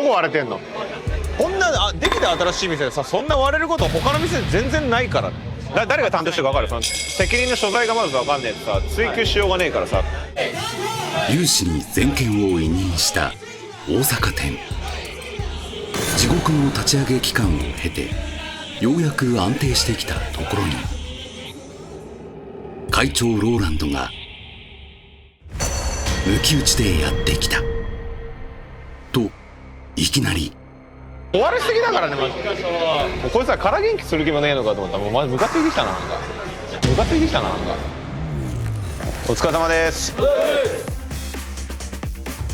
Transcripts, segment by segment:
こ割れてんの。こんなできた新しい店でさ、そんな割れること他の店全然ないからね。誰が担当してるか分かる？その責任の所在がまず分かんねえとさ、追及しようがねえからさ。有志に全権を委任した大阪店。地獄の立ち上げ期間を経てようやく安定してきたところに、会長ローランドが抜き打ちでやってきたと、いきなり終わりすぎだからね、マジで。もうこいつは空元気する気もねえのかと思ったら、もうマジムカついてきたな。なんかムカついてきたな。なんかお疲れ様です。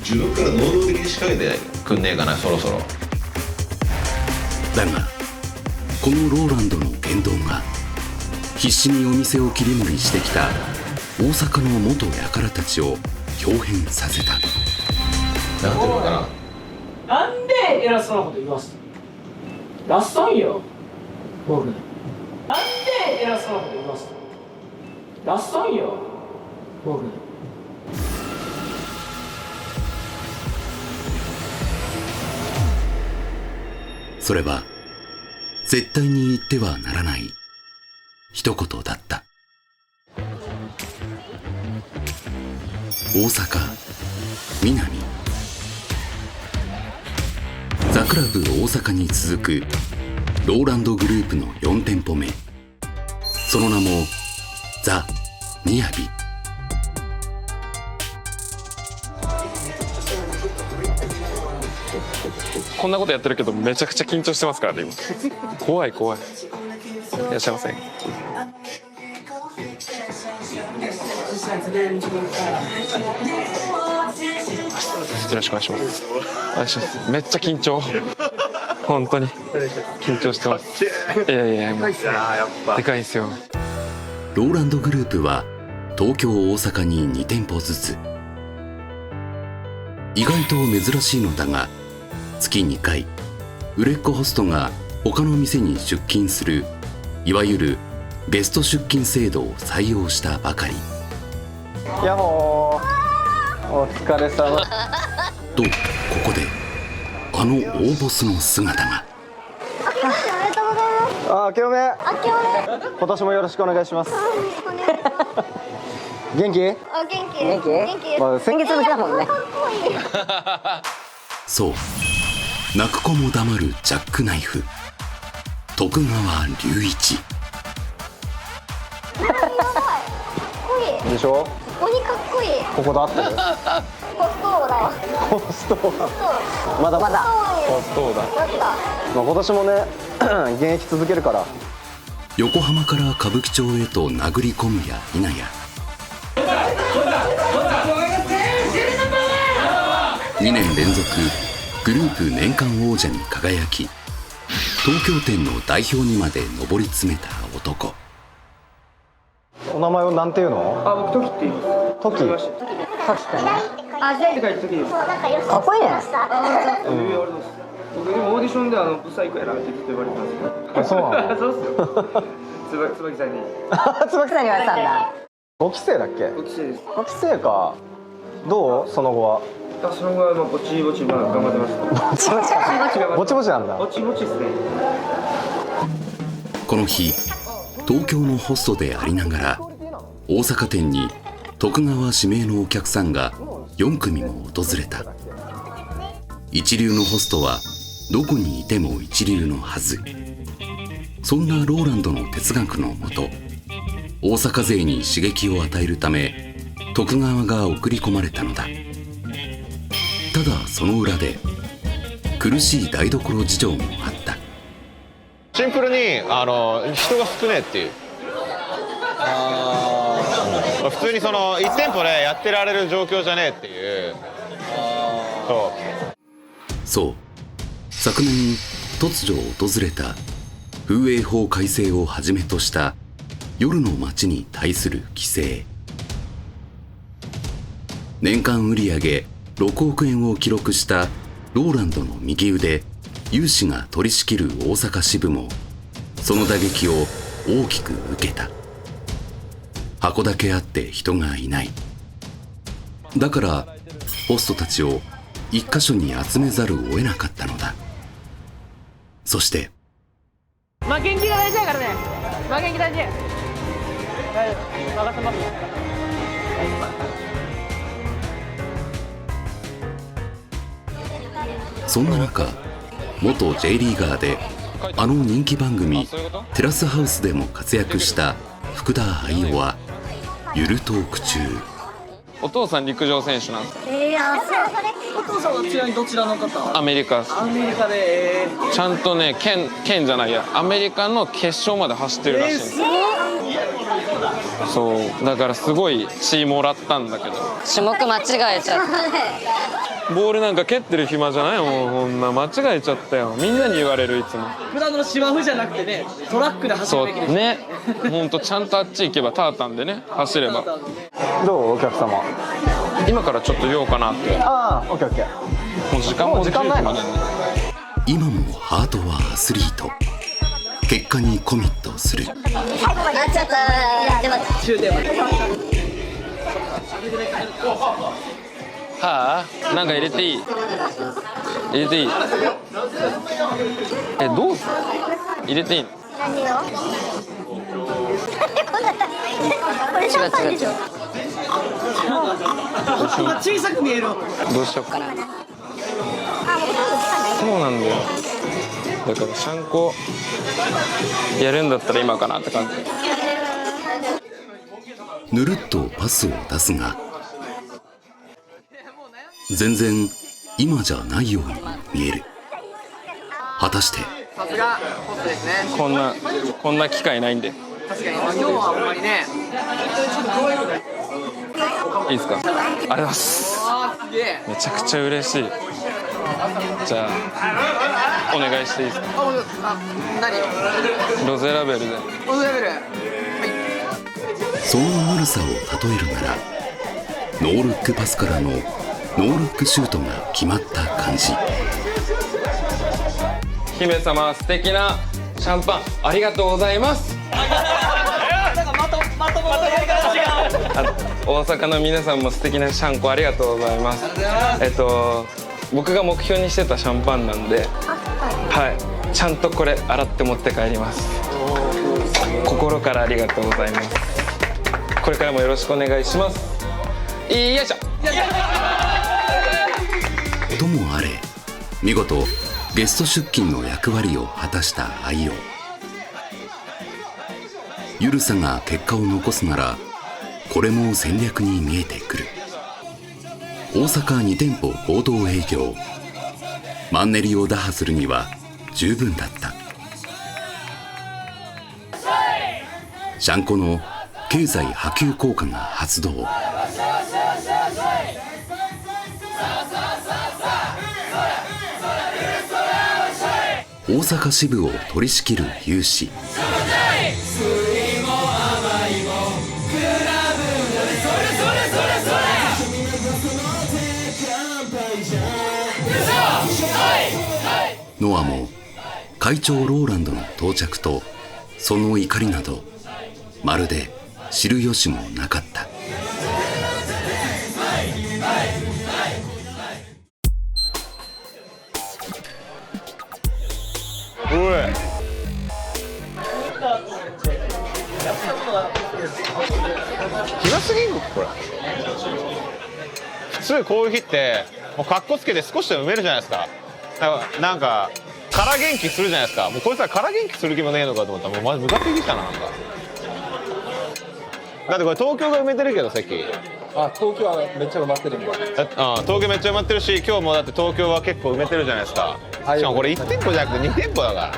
自分から能動的に仕掛けてくんねえかな、そろそろ。だがこのローランドの言動が必死にお店を切り盛りしてきた大阪の元輩たちを豹変させた。なんていうのかな、なんで偉そうなこと言いますラッソンよ僕。なんで偉そうなこと言いますラッソンよ僕。それは絶対に言ってはならない一言だった。大阪南ザクラブ大阪に続くローランドグループの4店舗目、その名もザ・みやび。こんなことやってるけどめちゃくちゃ緊張してますからね今。怖い怖い。いらっしゃいませ。よろしくお願いします。お願いします。めっちゃ緊張。本当に緊張してます。いやいやもうでかいんですよ。ローランドグループは東京大阪に2店舗ずつ。意外と珍しいのだが、月2回売れっ子ホストが他の店に出勤する、いわゆるゲスト出勤制度を採用したばかり。やっほー、お疲れ様。とここであの大ボスの姿が。あ、清め。今年もよろしくお願いします。元気？元気、まあ、先月の日だもんね。そう、泣く子も黙るジャックナイフ、徳川隆一。でしょ？ここにかっこいい。ここで合ってる？コストーだわ。コストー。まだまだ。コストーだ。まあ今年もね現役続けるから。横浜から歌舞伎町へと殴り込むや否や、2年連続グループ年間王者に輝き、東京店の代表にまで上り詰めた男。お名前はなんていうの？あ、僕トキって言います。トキ。あ、じゃ世界トキです。かっこいいね。僕でもオーディションでブサイクやなってずっと言われてます。あ、そうなの？そうっすよ。椿さんに。椿さんに言われたんだ。5期生だっけ5期生です。？5期生か。どう？その後は。その後はぼちぼち頑張ってます。ぼちぼちなんだ。ぼちぼちですね。この日、東京のホストでありながら大阪店に徳川指名のお客さんが4組も訪れた。一流のホストはどこにいても一流のはず。そんなローランドの哲学のもと、大阪勢に刺激を与えるため徳川が送り込まれたのだ。ただその裏で苦しい台所事情もあった。シンプルに人が少ねえっていう。普通にその1店舗でやってられる状況じゃねえっていう。そう、昨年突如訪れた風営法改正をはじめとした夜の街に対する規制。年間売上6億円を記録したローランドの右腕有志が取り仕切る大阪支部もその打撃を大きく受けた。箱だけあって人がいない。だからホストたちを一箇所に集めざるを得なかったのだ。そして負けん気が大事だからね。負けん気大事。任せます。そんな中、元 J リーガーであの人気番組「テラスハウス」でも活躍した福田愛代はゆるトーク中、お父さん陸上選手なんです。お父さんはちなみにどちらの方？アメリカです。アメリカで、ちゃんとね、県じゃないや、アメリカの決勝まで走ってるらしいんです。そうだからすごい血もらったんだけど、種目間違えちゃった。ボールなんか蹴ってる暇じゃないもん。こんな間違えちゃったよ。みんなに言われる、いつも。普段の芝生じゃなくてね、トラックで走そうるべきですね、ほんとちゃんとあっち行けばタータンでね走れば。どうお客様。今からちょっと言おうかなって。ああ、オッケーオッケー。もう時間も時間ないの10時までね。今もハートはアスリート、結果にコミットする。なっちゃった。でも終点まで。はあ、なんか入れていい？入れていい？どうする？入れていいの？何よ。これシャンパンでしょ。小さく見える。どうしようかな。そうなんだよ。だからシャンコやるんだったら今かなって感じ。ぬるっとパスを出すが全然今じゃないように見える。果たしてさすがホストですね。こんな機会ないんで。確かに今日はほんまにね。いいですか？ありがとうございます。あーすげえ。めちゃくちゃ嬉しい。じゃあお願いしていいですか？何？ロゼラベルで。オズレベル。そのぬるさを例えるならノールックパスからのノールックシュートが決まった感じ。姫様、素敵なシャンパンありがとうございます。大阪の皆さんも素敵なシャンコありがとうございます。僕が目標にしてたシャンパンなんで、はい、ちゃんとこれ洗って持って帰ります。心からありがとうございます。これからもよろしくお願いします。よいしょ。ともあれ見事ゲスト出勤の役割を果たした愛代。ゆるさが結果を残すならこれも戦略に見えてくる。大阪2店舗合同営業、マンネリを打破するには十分だった。シャンコの経済波及効果が発動。大阪支部を取り仕切る有志。ノアも会長ローランドの到着とその怒りなどまるで知る由もなかった。おい、暇すぎんのこれ。普通こういう日ってもうカッコつけて少しでも埋めるじゃないですか。なんか空元気するじゃないですか。もうこいつは空元気する気もねえのかと思ったらもうマジムカついてきたな。なんかだってこれ東京が埋めてるけど席。あ、東京はめっちゃ埋まってるんだ。東京めっちゃ埋まってるし、今日もだって東京は結構埋めてるじゃないですか。しかもこれ1店舗じゃなくて2店舗だから。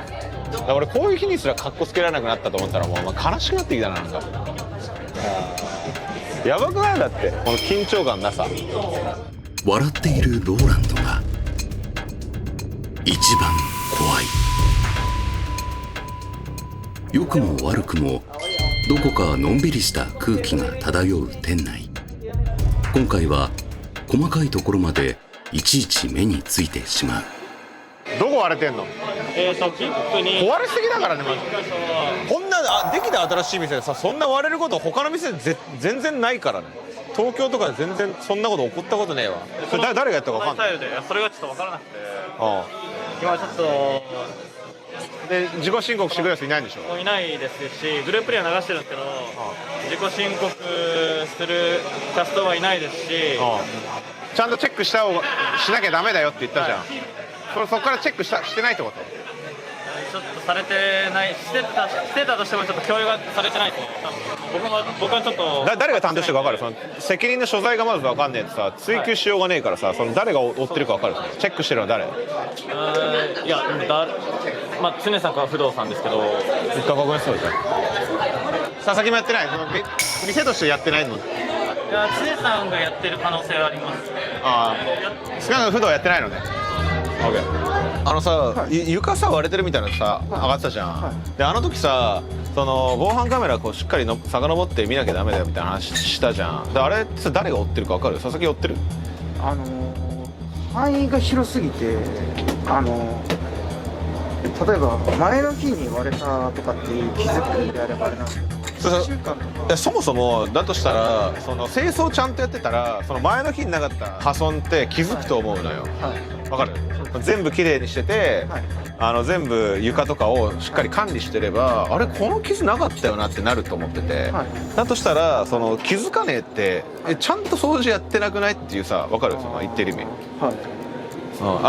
だから俺こういう日にすらカッコつけられなくなったと思ったらもう悲しくなってきたな。なんかやばくない？だってこの緊張感なさ。笑っているローランドが一番怖い。良くも悪くもどこかのんびりした空気が漂う店内。今回は細かいところまでいちいち目についてしまう。どこ割れてんの？キップに壊れすぎだからねマジで。こんなできた新しい店でさ、そんな割れること他の店で全然ないからね。東京とかで全然そんなこと起こったことねえわ。それ誰がやったか分かんない。それがちょっと分からなくて、あ今ちょっとあで自己申告してくれる人いないんでしょ。いないですし、グループには流してるんですけど、自己申告するキャストはいないですし、ちゃんとチェックしなきゃダメだよって言ったじゃん、そこからチェックしてないってこと？ちょっとされてない、してたとしてもちょっと共有がされてないと。僕はちょっと誰が担当してるか分かる？その責任の所在がまず分かんねえとさ、追及しようがねえからさ、その誰が追ってるか分かる？チェックしてるのは誰？いや、まあ常さんか不動さんですけど、一回確認そうじゃん。佐々木もやってない？その店としてやってないの？いや、常さんがやってる可能性はあります。ああ、少なくとも不動はやってないのね。あのさ、床さ割れてるみたいなのさ上がってたじゃん、であの時さ、その防犯カメラこうしっかり遡って見なきゃダメだよみたいな話したじゃん。であれって誰が追ってるか分かる？佐々木追ってる？範囲が広すぎて、例えば前の日に割れたとかっていう気づくんであればあれなんですけど、1週間とか。そもそもだとしたら、その清掃ちゃんとやってたら、その前の日になかった破損って気づくと思うのよ。わかる？全部きれいにしてて、全部床とかをしっかり管理してれば、あれこの傷なかったよなってなると思ってて、だとしたらその気づかねえってちゃんと掃除やってなくないっていうさ、わかる？その言ってる意味。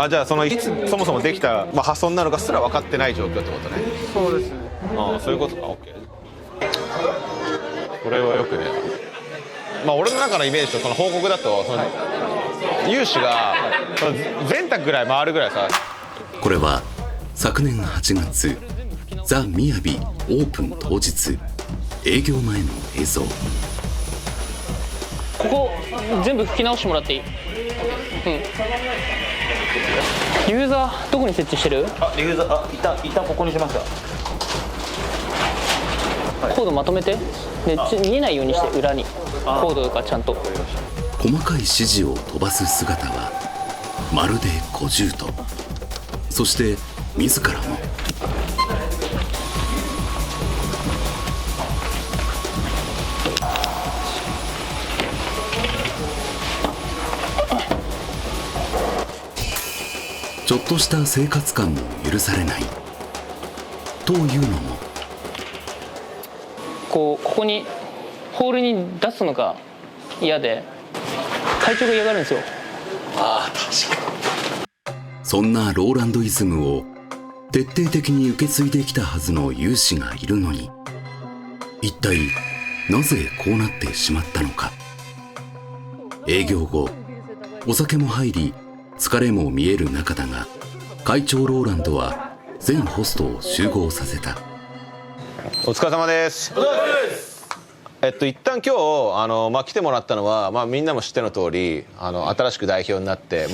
じゃあそのいつそもそもできた、破損なのかすら分かってない状況ってことね。そうですね。そういうことか。 OK。 これはよくね、俺の中のイメージとその報告だと、その融資がその全卓ぐらい回るぐらいさ。これは昨年8月ザ・みやびオープン当日営業前の映像。ここ全部拭き直してもらっていい？ユーザーどこに設置してる？ユーザー一旦ここにしました。コードまとめて、で見えないようにして裏にコードがちゃんと。細かい指示を飛ばす姿はまるで小獣と、そして自らもちょっとした生活感も許されないというのも、ここにホールに出すのが嫌で会長が嫌がるんですよ。そんなローランドイズムを徹底的に受け継いできたはずの有志がいるのに、一体なぜこうなってしまったのか。営業後お酒も入り疲れも見える中だが、会長ローランドは全ホストを集合させた。お疲れ様です。一旦今日来てもらったのは、みんなも知っての通り新しく代表になって、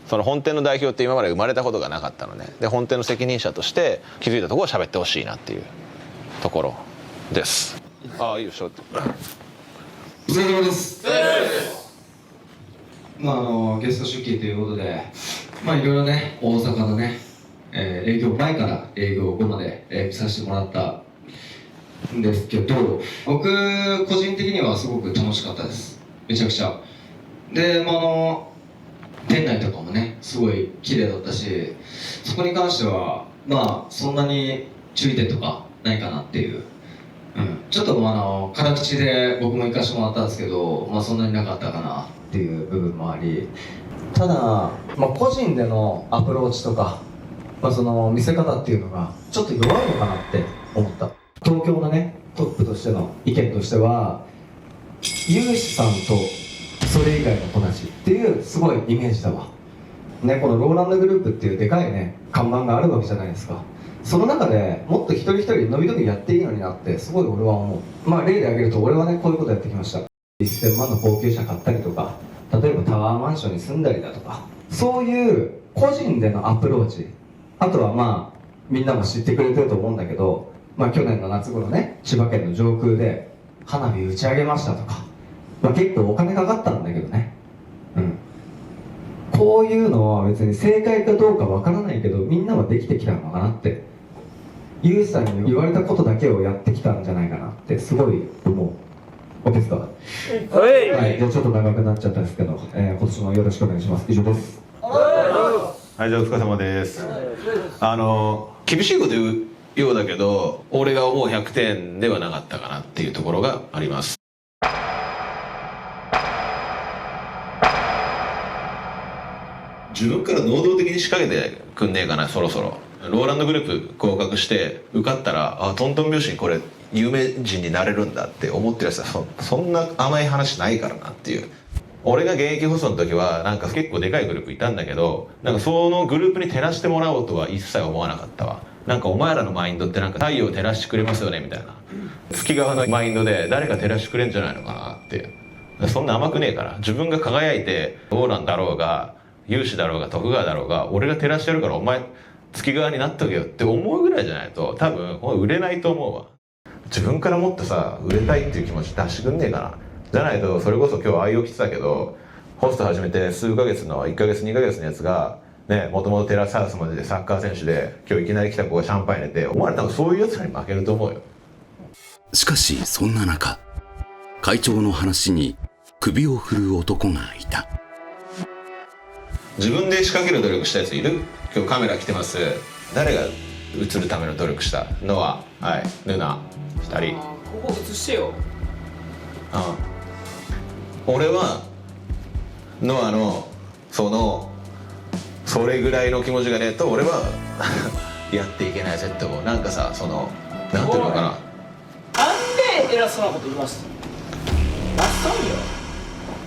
その本店の代表って今まで生まれたことがなかったのね。で本店の責任者として気づいたところを喋ってほしいなっていうところです。いいよ。お疲れ様です。ゲスト出勤ということで、いろいろね、大阪のね、営業前から営業後まで、見させてもらったんですけど、僕個人的にはすごく楽しかったです。めちゃくちゃ。で、店内とかもね、すごい綺麗だったし、そこに関してはそんなに注意点とかないかなっていう。ちょっと辛口で僕も行かせてもらったんですけど、そんなになかったかなっていう部分もあり、ただ、個人でのアプローチとか、その見せ方っていうのがちょっと弱いのかなって思った。東京のね、トップとしての意見としては、有志さんとそれ以外の子たちっていうすごいイメージだわね。このローランドグループっていうでかいね看板があるわけじゃないですか。その中でもっと一人一人伸び伸びやっていいのになってすごい俺は思う。例で挙げると、俺はねこういうことやってきました。1000万の高級車買ったりとか、例えばタワーマンションに住んだりだとか、そういう個人でのアプローチ、あとはみんなも知ってくれてると思うんだけど、去年の夏頃ね、千葉県の上空で花火打ち上げましたとか、結構お金かかったんだけどね、こういうのは別に正解かどうかわからないけど、みんなはできてきたのかなって、ユウさんに言われたことだけをやってきたんじゃないかなってすごい思う。OK ですか？はい、じゃあちょっと長くなっちゃったんですけど、今年もよろしくお願いします。以上です。はい、じゃあお疲れ様です。厳しいこと言うようだけど、俺が思う100点ではなかったかなっていうところがあります。自分から能動的に仕掛けてくんねえかな、そろそろ。ローランドグループ合格して受かったら、あ、トントン拍子にこれ有名人になれるんだって思ってるやつはそんな甘い話ないからなっていう。俺が現役放送の時はなんか結構でかいグループいたんだけど、なんかそのグループに照らしてもらおうとは一切思わなかったわ。なんかお前らのマインドってなんか太陽照らしてくれますよねみたいな、月側のマインドで誰か照らしてくれんじゃないのかなって。そんな甘くねえから、自分が輝いてローランだろうが有志だろうが徳川だろうが、俺が照らしてるからお前月側になっとけよって思うぐらいじゃないと多分売れないと思うわ。自分からもっとさ、売れたいっていう気持ち出してくんねえかな。じゃないと、それこそ今日愛を着てたけど、ホスト始めて数ヶ月の1ヶ月2ヶ月のやつがね、もともとテラスハウスまででサッカー選手で、今日いきなり来た子がシャンパン入れて、お前ら多分そういうやつらに負けると思うよ。しかしそんな中、会長の話に首を振る男がいた。自分で仕掛ける努力したやついる？今日カメラ来てます。誰が映るための努力した？ノア、はい、ヌナ、2人。ここ映してよ。俺はノアのそれぐらいの気持ちがねえと俺はやっていけないぜって思う。なんかさ、なんていうのかな。なんで偉そうなこと言います？ラストよ、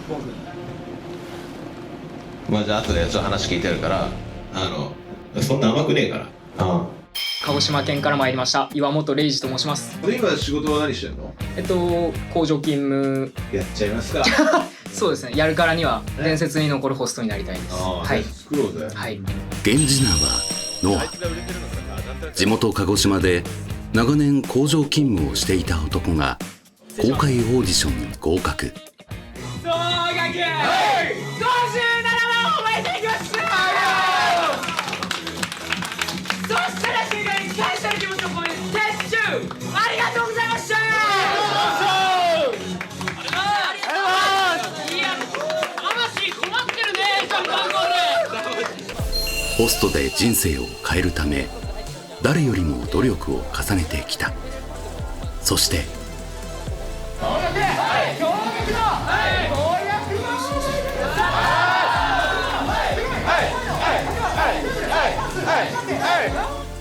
僕。まあじゃあ後でちょっと話聞いてるから、そんな甘くねえから。鹿児島県から参りました岩本礼二と申します。今仕事は何してんの？工場勤務。やっちゃいますか。そうですね、やるからには伝説に残るホストになりたいです。はい、作ろうぜ。はい。源氏名はノア。地元鹿児島で長年工場勤務をしていた男が公開オーディションに合格。総額57万を超えていきました。そしたら世界に感謝の気持ちを込めて撤収ありがとうございました。いや、魂困ってるね、この番号で。ホストで人生を変えるため誰よりも努力を重ねてきた。そして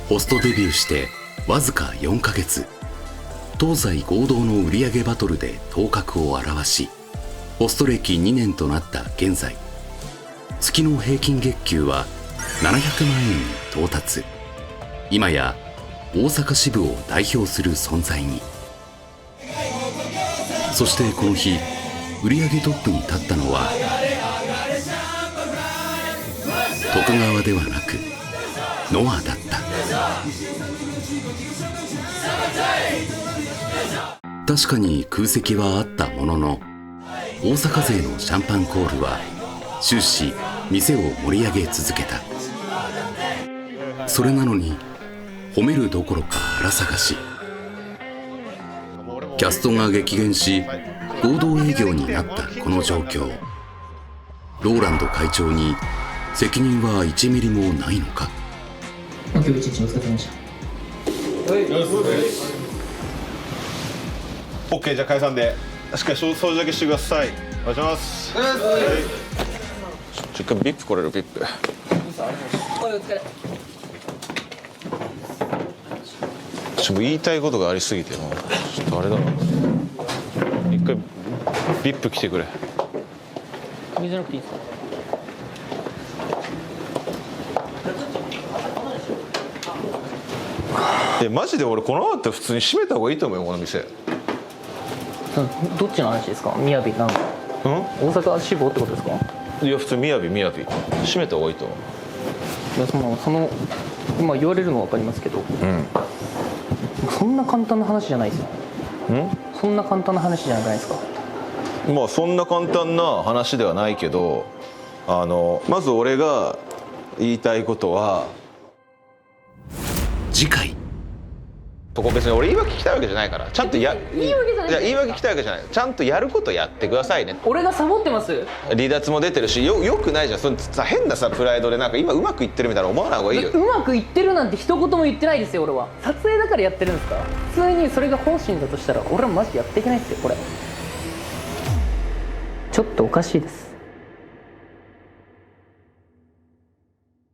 ホストデビューしてわずか4ヶ月、東西合同の売上バトルで頭角を現し、ホスト歴2年となった現在、月の平均月給は700万円に到達。今や大阪支部を代表する存在に。そしてこの日、売上トップに立ったのは徳川ではなくノアだった。確かに空席はあったものの、大阪勢のシャンパンコールは終始店を盛り上げ続けた。それなのに褒めるどころか腹探し。キャストが激減し合同営業になったこの状況、ローランド会長に責任は1ミリもないのか。今日一日お疲れ様でした。OK、じゃあ解散でしっかり掃除だけしてください。お願いします。一回ビップ来れる？ビップ。ちょっと言いたいことがありすぎてもうちょっとあれだな。一回ビップ来てくれ。水なくていいですか？マジで俺この後普通に閉めた方がいいと思うよ、この店。どっちの話ですか？みやびなんか大阪支部ってことですか？いや普通みやび閉めた方がいいと思う。いやその今言われるのは分かりますけど、そんな簡単な話じゃないですよ。そんな簡単な話じゃないですか。まあそんな簡単な話ではないけど、まず俺が言いたいことは、次回そこ別に俺言い訳聞きたいわけじゃないからちゃんとや言い訳じゃないいや言い訳聞きたいわけじゃないちゃんとやることやってくださいね。俺がサボってます？離脱も出てるしよくないじゃんそのさ変なさプライドでなんか今うまくいってるみたいな思わない方がいいよ。うまくいってるなんて一言も言ってないですよ俺は。撮影だからやってるんですか？普通にそれが本心だとしたら俺はマジやっていけないですよこれ。ちょっとおかしいです。